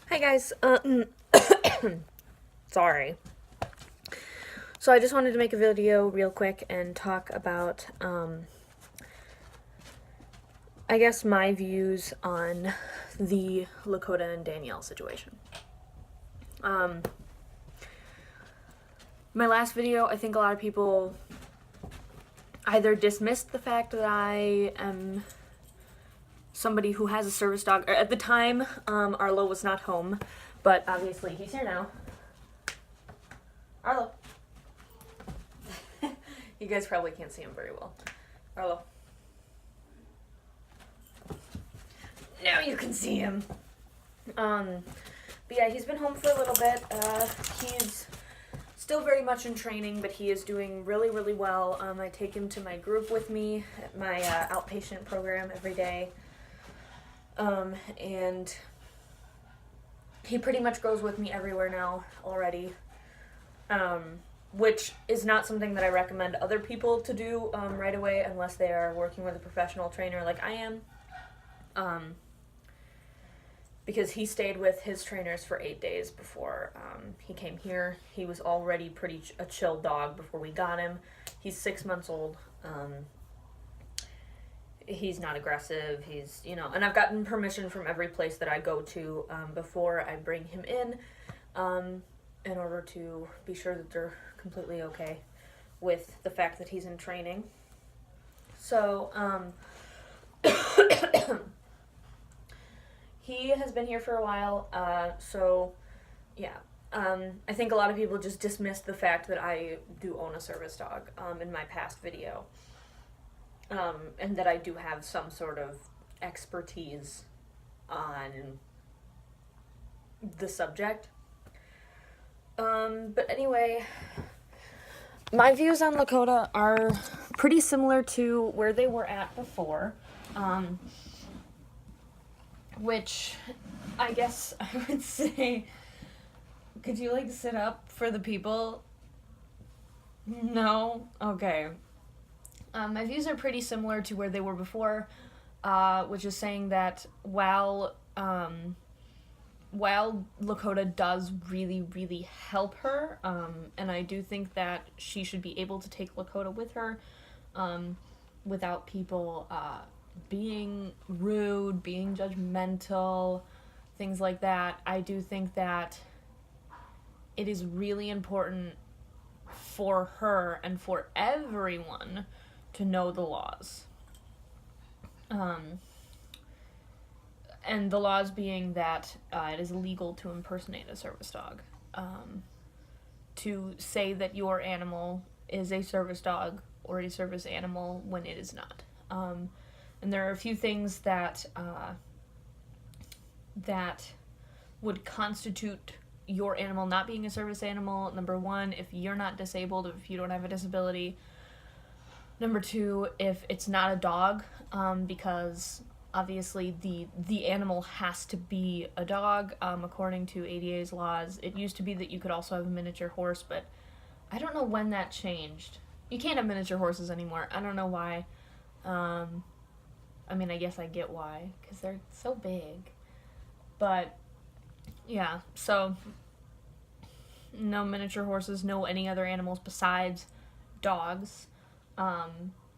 Hi guys, sorry. So I just wanted to make a video real quick and talk about, I guess my views on the Lakota and Danielle situation. My last video, I think a lot of people either dismissed the fact that I am somebody who has a service dog. At the time, Arlo was not home, but obviously he's here now. Arlo. You guys probably can't see him very well. Arlo. Now you can see him. But yeah, he's been home for a little bit. He's still very much in training, but he is doing really, really well. I take him to my group with me at my outpatient program every day. And he pretty much goes with me everywhere now already. Which is not something that I recommend other people to do right away unless they are working with a professional trainer like I am. Because he stayed with his trainers for 8 days before he came here. He was already a chill dog before we got him. He's 6 months old. He's not aggressive. He's, and I've gotten permission from every place that I go to before I bring him in order to be sure that they're completely okay with the fact that he's in training. So, he has been here for a while, so, yeah. I think a lot of people just dismissed the fact that I do own a service dog in my past video. And that I do have some sort of expertise on the subject. But anyway, my views on Lakota are pretty similar to where they were at before, which I guess I would say, could you sit up for the people? No? Okay. My views are pretty similar to where they were before, which is saying that while Lakota does really, really help her, and I do think that she should be able to take Lakota with her, without people being rude, being judgmental, things like that. I do think that it is really important for her and for everyone to know the laws. And the laws being that it is illegal to impersonate a service dog. To say that your animal is a service dog or a service animal when it is not. And there are a few things that would constitute your animal not being a service animal. Number one, if you're not disabled, if you don't have a disability. Number two, if it's not a dog, because obviously the animal has to be a dog, according to ADA's laws. It used to be that you could also have a miniature horse, but I don't know when that changed. You can't have miniature horses anymore. I don't know why. I mean, I guess I get why, because they're so big. But, yeah, so no miniature horses, no any other animals besides dogs.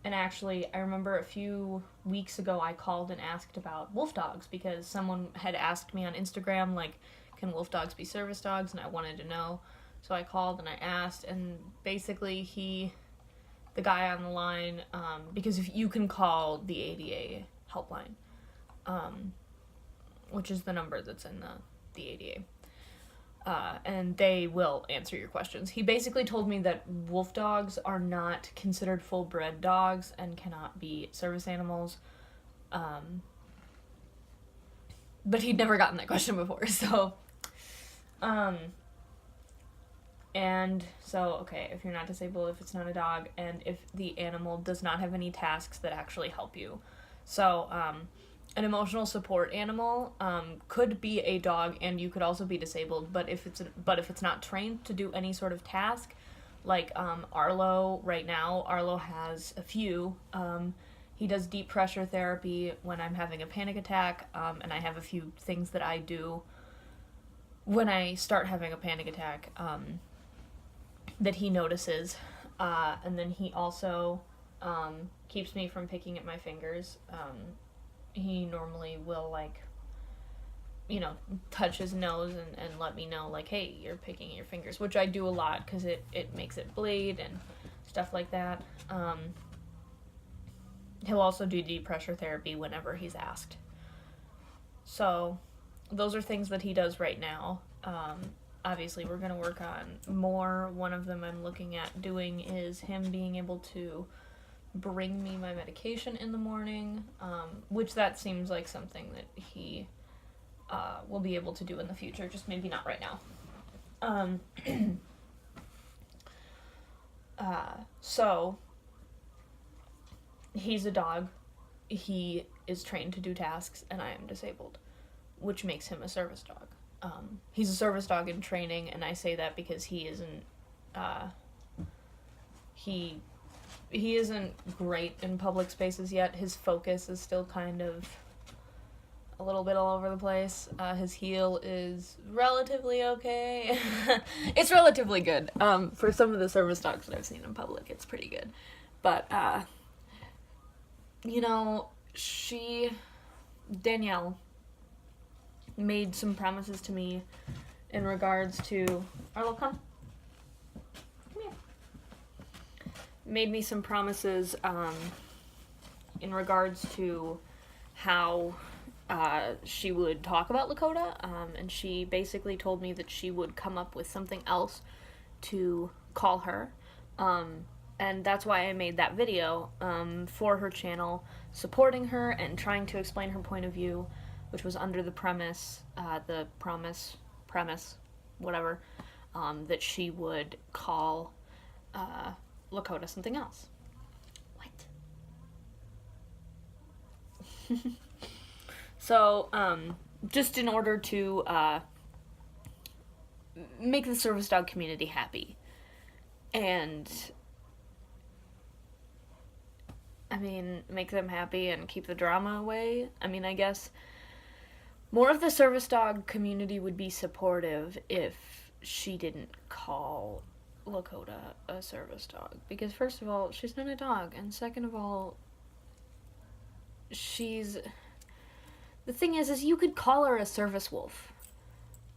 And actually, I remember a few weeks ago I called and asked about wolf dogs because someone had asked me on Instagram, can wolf dogs be service dogs? And I wanted to know. So I called and I asked, and basically the guy on the line, because if you can call the ADA helpline, which is the number that's in the ADA. And they will answer your questions. He basically told me that wolf dogs are not considered full-bred dogs and cannot be service animals. But he'd never gotten that question before, so... And so, okay, if you're not disabled, if it's not a dog, and if the animal does not have any tasks that actually help you. So, an emotional support animal could be a dog, and you could also be disabled. But if it's not trained to do any sort of task, like Arlo right now, Arlo has a few. He does deep pressure therapy when I'm having a panic attack, and I have a few things that I do when I start having a panic attack, that he notices, and then he also keeps me from picking at my fingers. He normally will, like, you know, touch his nose and let me know, like, hey, you're picking at your fingers, which I do a lot because it makes it bleed and stuff like that. He'll also do deep pressure therapy whenever he's asked. So those are things that he does right now. Obviously, we're going to work on more. One of them I'm looking at doing is him being able to bring me my medication in the morning, which that seems like something that he will be able to do in the future, just maybe not right now. So, he's a dog. He is trained to do tasks, and I am disabled, which makes him a service dog. He's a service dog in training, and I say that because he isn't, he isn't great in public spaces yet. His focus is still kind of a little bit all over the place. His heel is relatively okay. It's relatively good. For some of the service dogs that I've seen in public, it's pretty good. But, you know, Danielle, made some promises to me in regards to... Arlo, come here. Made me some promises in regards to how she would talk about Lakota, and she basically told me that she would come up with something else to call her, and that's why I made that video for her channel, supporting her and trying to explain her point of view, which was under the premise, whatever, that she would call Lakota something else. What? So, just in order to make the service dog community happy, and, I mean, make them happy and keep the drama away. I mean, I guess more of the service dog community would be supportive if she didn't call Lakota a service dog. Because first of all, she's not a dog, and second of all, the thing is you could call her a service wolf.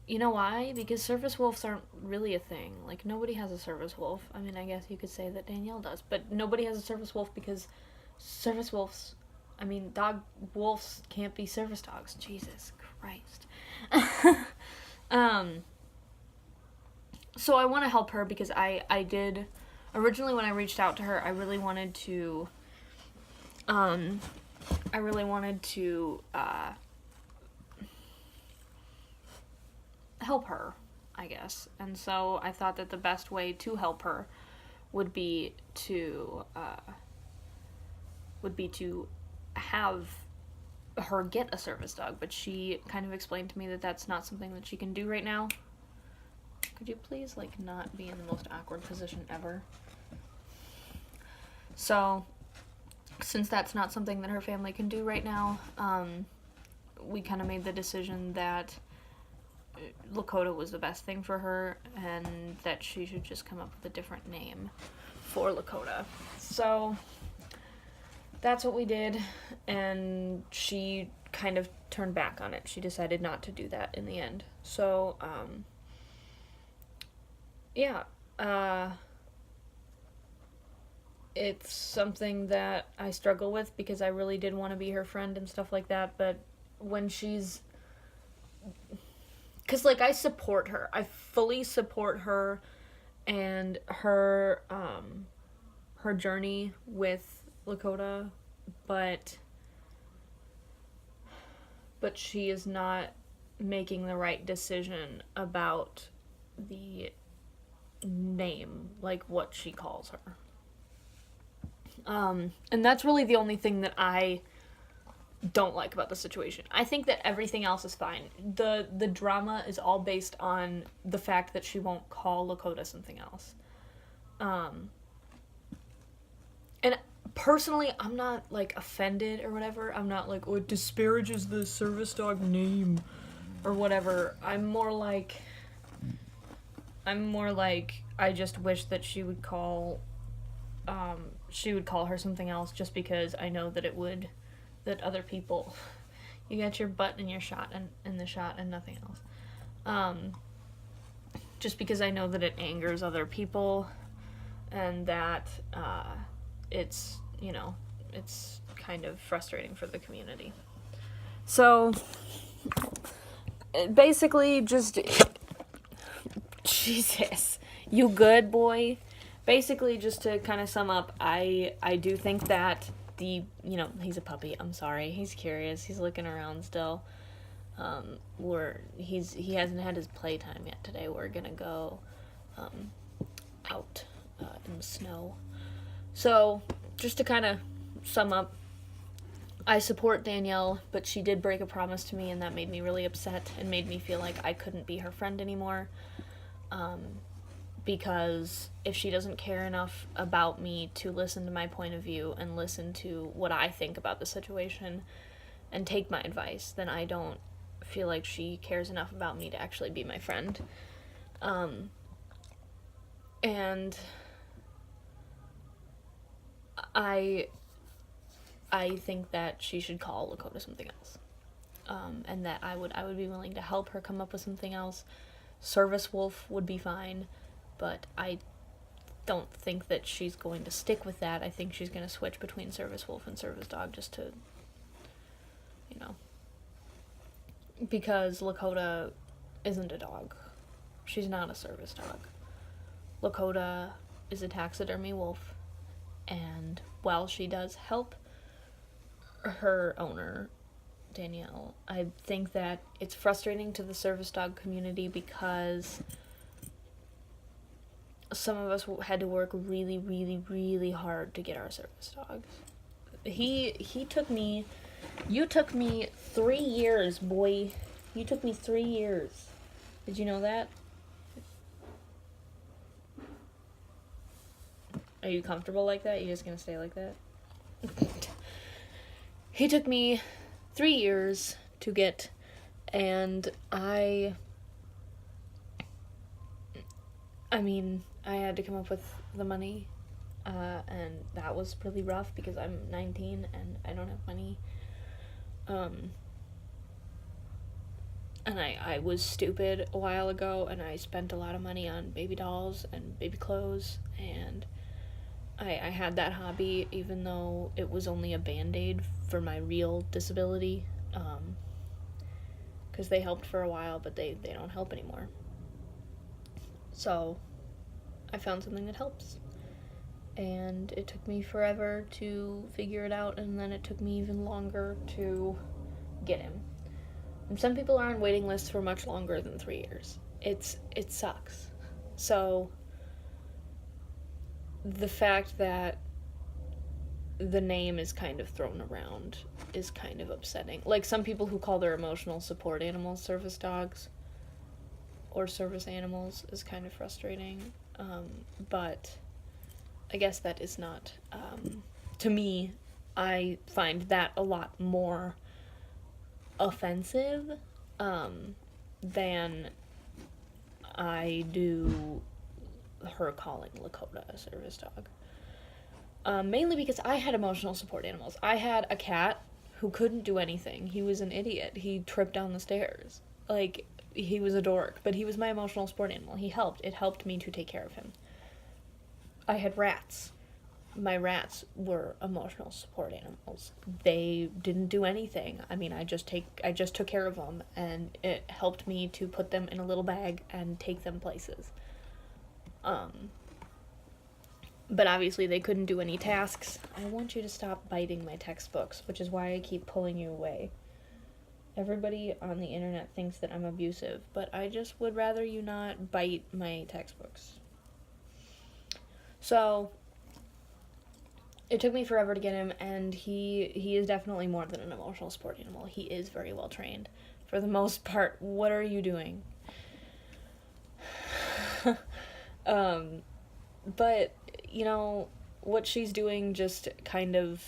You know why? Because service wolves aren't really a thing. Like, nobody has a service wolf. I mean, I guess you could say that Danielle does, but nobody has a service wolf because service wolves, I mean, wolves can't be service dogs. Jesus Christ. So I want to help her because I did, originally when I reached out to her, I really wanted to help her, I guess. And so I thought that the best way to help her would be to have her get a service dog, but she kind of explained to me that that's not something that she can do right now. Could you please, like, not be in the most awkward position ever? So, since that's not something that her family can do right now, we kind of made the decision that Lakota was the best thing for her, and that she should just come up with a different name for Lakota. So, that's what we did, and she kind of turned back on it. She decided not to do that in the end. So, yeah, it's something that I struggle with because I really did want to be her friend and stuff like that, but when she's... Because, like, I support her. I fully support her and her journey with Lakota, but she is not making the right decision about the name, like what she calls her. And that's really the only thing that I don't like about the situation. I think that everything else is fine. The drama is all based on the fact that she won't call Lakota something else. And personally, I'm not, like, offended or whatever. I'm not like, oh, it disparages the service dog name. or whatever. I'm more like, I just wish that she would call her something else, just because I know that that other people, you get your butt in your shot and in the shot and nothing else. Just because I know that it angers other people, and that it's kind of frustrating for the community. So basically, just Jesus, you good, boy? Basically, just to kind of sum up, I do think that he's a puppy. I'm sorry. He's curious. He's looking around still. He hasn't had his playtime yet today. We're gonna go out in the snow. So, just to kind of sum up, I support Danielle, but she did break a promise to me, and that made me really upset and made me feel like I couldn't be her friend anymore. Because if she doesn't care enough about me to listen to my point of view and listen to what I think about the situation and take my advice, then I don't feel like she cares enough about me to actually be my friend. And I think that she should call Lakota something else. And that I would be willing to help her come up with something else. Service Wolf would be fine, but I don't think that she's going to stick with that. I think she's going to switch between Service Wolf and Service Dog, just to, because Lakota isn't a dog. She's not a service dog. Lakota is a taxidermy wolf, and while she does help her owner, Danielle, I think that it's frustrating to the service dog community because some of us had to work really, really, really hard to get our service dogs. You took me 3 years, boy. You took me 3 years. Did you know that? Are you comfortable like that? You just gonna stay like that? He took me 3 years to get, and I had to come up with the money, and that was really rough because I'm 19 and I don't have money. And I was stupid a while ago, and I spent a lot of money on baby dolls and baby clothes, and I had that hobby even though it was only a band-aid for my real disability, because they helped for a while, but they don't help anymore. So I found something that helps, and it took me forever to figure it out, and then it took me even longer to get him. And some people are on waiting lists for much longer than 3 years. It sucks. So the fact that the name is kind of thrown around is kind of upsetting. Like, some people who call their emotional support animals service dogs or service animals is kind of frustrating. But I guess that is not, to me, I find that a lot more offensive than I do her calling Lakota a service dog. Mainly because I had emotional support animals. I had a cat who couldn't do anything. He was an idiot. He tripped down the stairs. Like, he was a dork, but he was my emotional support animal. He helped. It helped me to take care of him. I had rats. My rats were emotional support animals. They didn't do anything. I just took care of them, and it helped me to put them in a little bag and take them places. But obviously they couldn't do any tasks. I want you to stop biting my textbooks, which is why I keep pulling you away. Everybody on the internet thinks that I'm abusive, but I just would rather you not bite my textbooks. So it took me forever to get him, and he is definitely more than an emotional support animal. He is very well trained. For the most part, what are you doing? But, what she's doing just kind of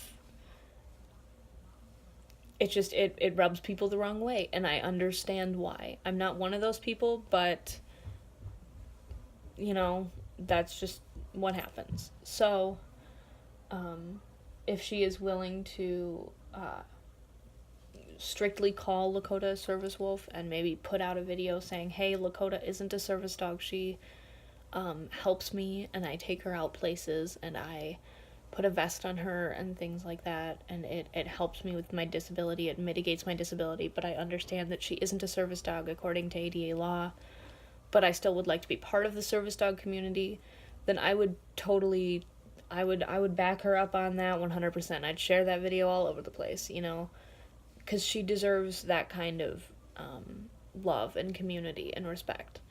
it rubs people the wrong way, and I understand why. I'm not one of those people, but, that's just what happens. So, if she is willing to strictly call Lakota a service wolf and maybe put out a video saying, hey, Lakota isn't a service dog, she helps me, and I take her out places, and I put a vest on her and things like that, and it helps me with my disability, it mitigates my disability, but I understand that she isn't a service dog according to ADA law, but I still would like to be part of the service dog community, then I would back her up on that 100%. I'd share that video all over the place, because she deserves that kind of love and community and respect,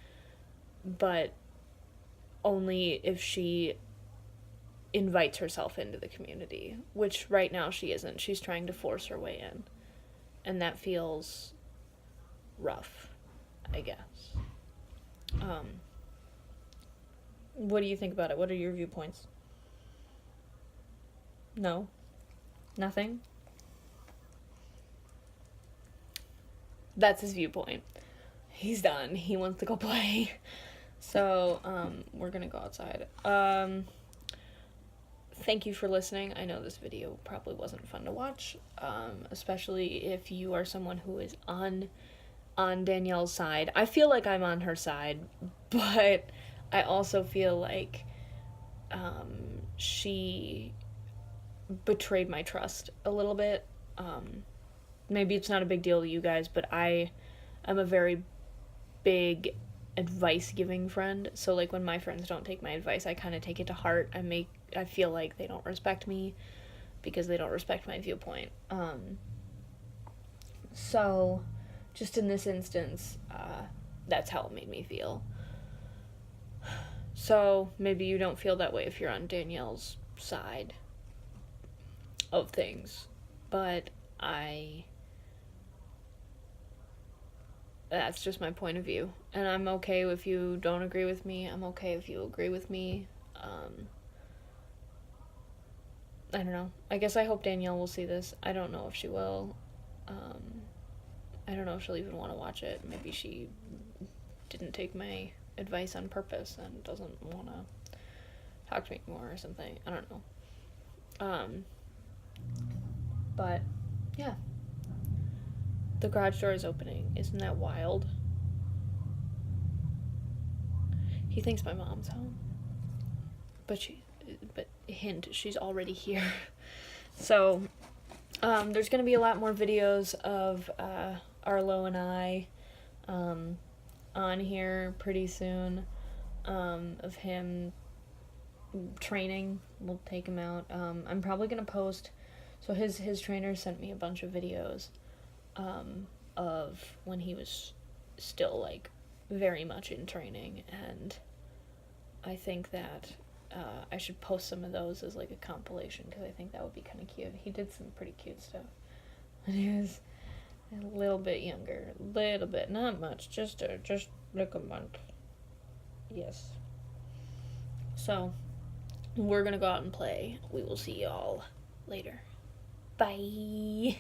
but only if she invites herself into the community, which right now she isn't. She's trying to force her way in, and that feels rough, I guess. What do you think about it? What are your viewpoints? No? Nothing? That's his viewpoint. He's done. He wants to go play. So, we're gonna go outside. Thank you for listening. I know this video probably wasn't fun to watch, especially if you are someone who is on Danielle's side. I feel like I'm on her side, but I also feel like she betrayed my trust a little bit. Maybe it's not a big deal to you guys, but I am a very big advice-giving friend, so like when my friends don't take my advice, I kind of take it to heart. I feel like they don't respect me because they don't respect my viewpoint. So just in this instance, that's how it made me feel. So maybe you don't feel that way if you're on Danielle's side of things, but that's just my point of view, and I'm okay if you don't agree with me. I'm okay if you agree with me. I don't know. I guess I hope Danielle will see this. I don't know if she will. I don't know if she'll even want to watch it. Maybe she didn't take my advice on purpose and doesn't want to talk to me more or something. I don't know. But, yeah. The garage door is opening. Isn't that wild? He thinks my mom's home. But hint, she's already here. So, there's gonna be a lot more videos of Arlo and I on here pretty soon, of him training. We'll take him out. I'm probably gonna post, so his trainer sent me a bunch of videos of when he was still like very much in training, and I think that I should post some of those as like a compilation, because I think that would be kind of cute. He did some pretty cute stuff when he was a little bit younger. A little bit, not much, just like a month. Yes. So, we're gonna go out and play. We will see y'all later. Bye.